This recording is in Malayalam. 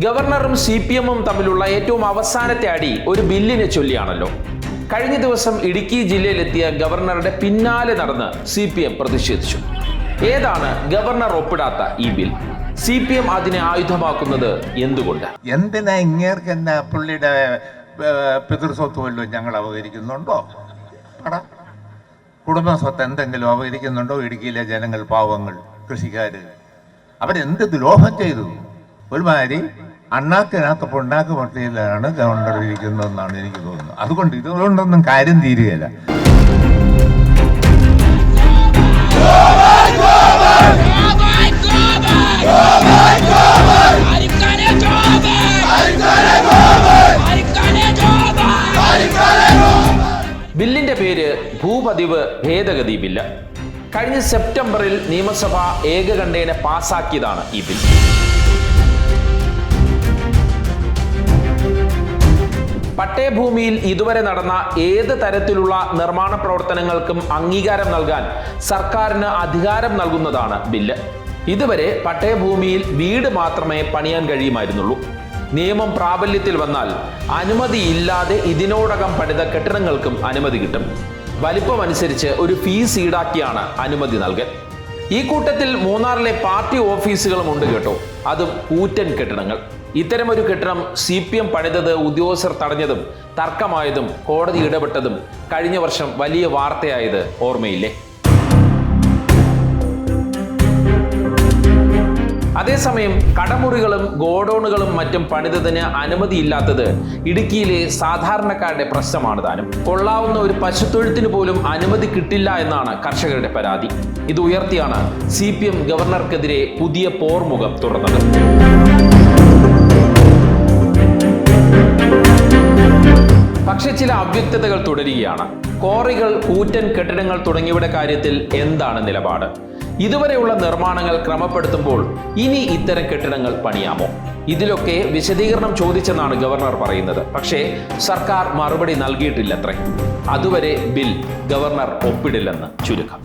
ഗവർണറും CPM-ഉം തമ്മിലുള്ള ഏറ്റവും അവസാനത്തെ അടി ഒരു ബില്ലിനെ ചൊല്ലിയാണല്ലോ. കഴിഞ്ഞ ദിവസം ഇടുക്കി ജില്ലയിലെത്തിയ ഗവർണറുടെ പിന്നാലെ നടന്ന് CPM പ്രതിഷേധിച്ചു. ഏതാണ് ഗവർണർ ഒപ്പിടാത്ത ഈ ബിൽ? CPM അതിനെ ആയുധമാക്കുന്നത് എന്തുകൊണ്ട്? എന്തിനാ ഇങ്ങേർക്ക് എന്താ പുള്ളിയുടെ പിതൃസ്വത്ത് വല്ലതും ഞങ്ങൾ അവതരിക്കുന്നുണ്ടോ? കുടുംബ സ്വത്ത് എന്തെങ്കിലും അവതരിക്കുന്നുണ്ടോ? ഇടുക്കിയിലെ ജനങ്ങൾ, പാവങ്ങൾ, കൃഷിക്കാര് അവരെന്ത് ദ്രോഹം ചെയ്തു? ഒരുമാതിരി അണ്ണാക്കിനകത്ത് പൊണ്ടാക്ക് പട്ടിയിലാണ് ഗവർണർ ഇരിക്കുന്നതെന്നാണ് എനിക്ക് തോന്നുന്നത്. അതുകൊണ്ട് ഇതുകൊണ്ടൊന്നും കാര്യം തീരുകയില്ല. ബില്ലിന്റെ പേര് ഭൂപതിവ് ഭേദഗതി ബില്ല്. കഴിഞ്ഞ സെപ്റ്റംബറിൽ നിയമസഭ ഏകകണ്ഠേന പാസാക്കിയതാണ് ഈ ബിൽ. പട്ടയഭൂമിയിൽ ഇതുവരെ നടന്ന ഏത് തരത്തിലുള്ള നിർമ്മാണ പ്രവർത്തനങ്ങൾക്കും അംഗീകാരം നൽകാൻ സർക്കാരിന് അധികാരം നൽകുന്നതാണ് ബില്ല്. ഇതുവരെ പട്ടയഭൂമിയിൽ വീട് മാത്രമേ പണിയാൻ കഴിയുമായിരുന്നുള്ളൂ. നിയമം പ്രാബല്യത്തിൽ വന്നാൽ അനുമതിയില്ലാതെ ഇതിനോടകം പണിത കെട്ടിടങ്ങൾക്കും അനുമതി കിട്ടും. വലിപ്പം അനുസരിച്ച് ഒരു ഫീസ് ഈടാക്കിയാണ് അനുമതി നൽകൽ. ഈ കൂട്ടത്തിൽ മൂന്നാറിലെ പാർട്ടി ഓഫീസുകളും ഉണ്ട് കേട്ടോ. അതും കൂറ്റൻ കെട്ടിടങ്ങൾ. ഇത്തരമൊരു കെട്ടിടം CPM പണിതത് ഉദ്യോഗസ്ഥർ തടഞ്ഞതും തർക്കമായതും കോടതി ഇടപെട്ടതും കഴിഞ്ഞ വർഷം വലിയ വാർത്തയായത് ഓർമ്മയില്ലേ? അതേസമയം കടമുറികളും ഗോഡൌണുകളും മറ്റും പണിതതിന് അനുമതിയില്ലാത്തത് ഇടുക്കിയിലെ സാധാരണക്കാരുടെ പ്രശ്നമാണ് താനും. കൊള്ളാവുന്ന ഒരു പശുത്തൊഴുത്തിന് പോലും അനുമതി കിട്ടില്ല എന്നാണ് കർഷകരുടെ പരാതി. ഇത് ഉയർത്തിയാണ് CPM ഗവർണർക്കെതിരെ പുതിയ പോർമുഖം തുറന്നത്. പക്ഷെ ചില അവ്യക്തതകൾ തുടരുകയാണ്. ക്വാറികൾ, കൂറ്റൻ കെട്ടിടങ്ങൾ തുടങ്ങിയവയുടെ കാര്യത്തിൽ എന്താണ് നിലപാട്? ഇതുവരെയുള്ള നിർമ്മാണങ്ങൾ ക്രമപ്പെടുത്തുമ്പോൾ ഇനി ഇത്തരം കെട്ടിടങ്ങൾ പണിയാമോ? ഇതിലൊക്കെ വിശദീകരണം ചോദിച്ചെന്നാണ് ഗവർണർ പറയുന്നത്. പക്ഷേ സർക്കാർ മറുപടി നൽകിയിട്ടില്ലത്രേ. അതുവരെ ബിൽ ഗവർണർ ഒപ്പിടില്ലെന്ന് ചുരുക്കം.